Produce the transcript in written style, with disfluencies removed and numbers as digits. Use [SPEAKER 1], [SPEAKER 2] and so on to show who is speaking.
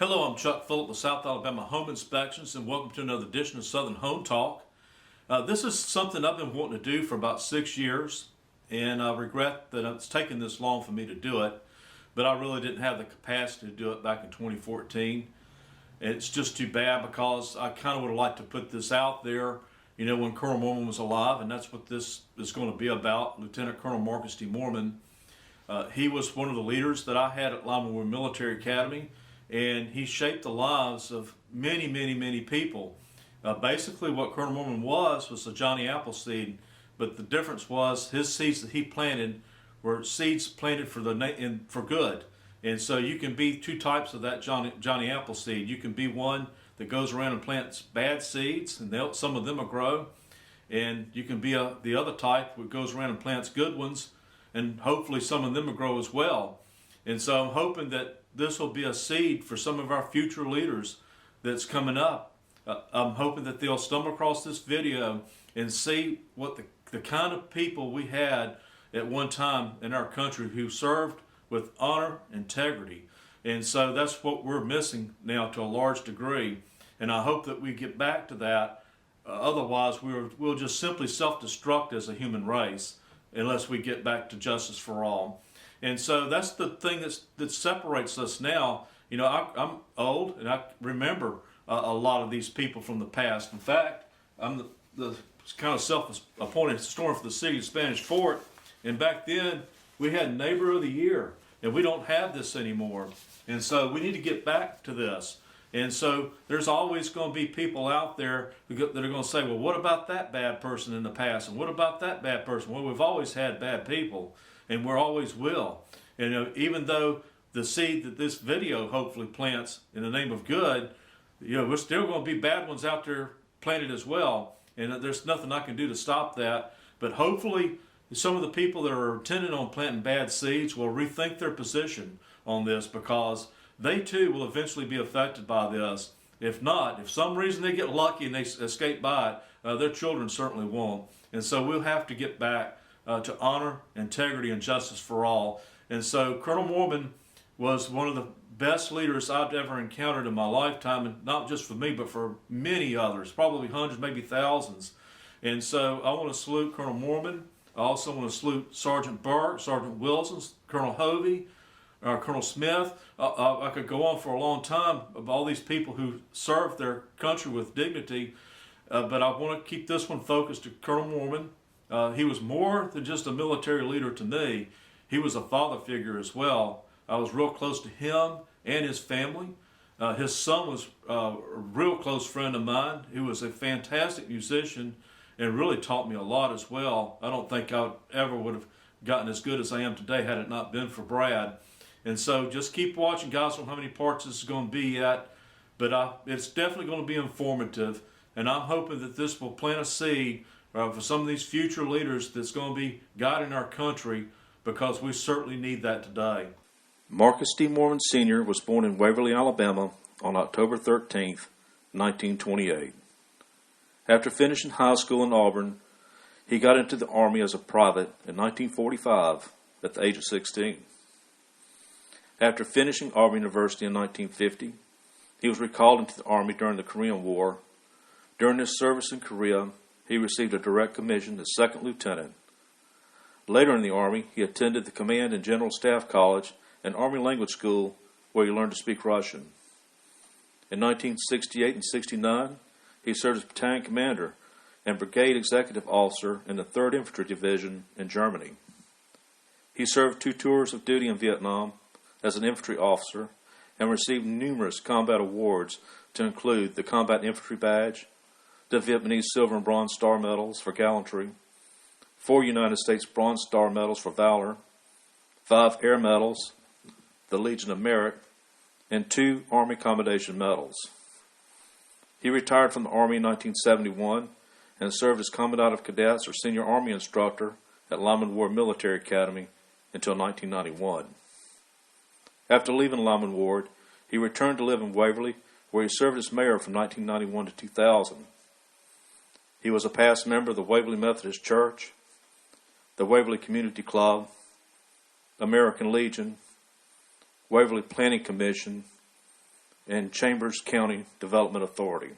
[SPEAKER 1] Hello, I'm Chuck Phillip with South Alabama Home Inspections, and welcome to another edition of Southern Home Talk. This is something I've been wanting to do for about 6 years, and I regret that it's taken this long for me to do it, but I really didn't have the capacity to do it back in 2014. It's just too bad because I kind of would have liked to put this out there, when Col Moreman was alive, and that's what this is going to be about. Lieutenant Colonel Marcus D. Moreman. He was one of the leaders that I had at Lyman Military Academy, and he shaped the lives of many, many, many people. Basically, what Colonel Moreman was a Johnny Appleseed, but the difference was his seeds that he planted were seeds planted for good. And so you can be two types of that Johnny Appleseed. You can be one that goes around and plants bad seeds, and some of them will grow, and you can be the other type that goes around and plants good ones, and hopefully some of them will grow as well. And so I'm hoping that this will be a seed for some of our future leaders that's coming up. I'm hoping that they'll stumble across this video and see what the kind of people we had at one time in our country who served with honor, integrity. And so that's what we're missing now to a large degree. And I hope that we get back to that. Otherwise, we'll just simply self-destruct as a human race unless we get back to justice for all. And so that's the thing that separates us now. I'm old, and I remember a lot of these people from the past. In fact, I'm the kind of self-appointed historian for the city of Spanish Fort, and back then we had Neighbor of the Year, and we don't have this anymore. And so we need to get back to this. And so there's always going to be people out there that are going to say, well, what about that bad person in the past? And what about that bad person? Well, we've always had bad people, and we always will. And even though the seed that this video hopefully plants in the name of good, we're still going to be bad ones out there planted as well. And there's nothing I can do to stop that. But hopefully some of the people that are intending on planting bad seeds will rethink their position on this, because they too will eventually be affected by this. If not, if some reason they get lucky and they escape by it, their children certainly won't. And so we'll have to get back to honor, integrity, and justice for all. And so Colonel Moreman was one of the best leaders I've ever encountered in my lifetime, and not just for me, but for many others, probably hundreds, maybe thousands. And so I want to salute Colonel Moreman. I also want to salute Sergeant Burke, Sergeant Wilson, Colonel Hovey, Colonel Smith. I could go on for a long time of all these people who served their country with dignity, but I want to keep this one focused to Colonel Moreman. He was more than just a military leader to me. He was a father figure as well. I was real close to him and his family. His son was a real close friend of mine. He was a fantastic musician and really taught me a lot as well. I don't think I ever would have gotten as good as I am today had it not been for Brad. And so just keep watching, guys. I don't know how many parts this is going to be yet, but it's definitely going to be informative. And I'm hoping that this will plant a seed for some of these future leaders that's going to be guiding our country, because we certainly need that today. Marcus D. Moreman Sr. was born in Waverly, Alabama on October 13th, 1928. After finishing high school in Auburn, he got into the Army as a private in 1945 at the age of 16. After finishing Auburn University in 1950, he was recalled into the Army during the Korean War. During his service in Korea, he received a direct commission as second lieutenant. Later in the Army, he attended the Command and General Staff College and Army Language School, where he learned to speak Russian. In 1968 and 69, he served as battalion commander and brigade executive officer in the 3rd Infantry Division in Germany. He served 2 tours of duty in Vietnam as an infantry officer and received numerous combat awards, to include the Combat Infantry Badge, the Vietnamese Silver and Bronze Star Medals for gallantry, 4 United States Bronze Star Medals for valor, 5 Air Medals, the Legion of Merit, and 2 Army Commendation Medals. He retired from the Army in 1971 and served as Commandant of Cadets or Senior Army Instructor at Lyman Ward Military Academy until 1991. After leaving Lyman Ward, he returned to live in Waverly, where he served as mayor from 1991 to 2000. He was a past member of the Waverly Methodist Church, the Waverly Community Club, American Legion, Waverly Planning Commission, and Chambers County Development Authority.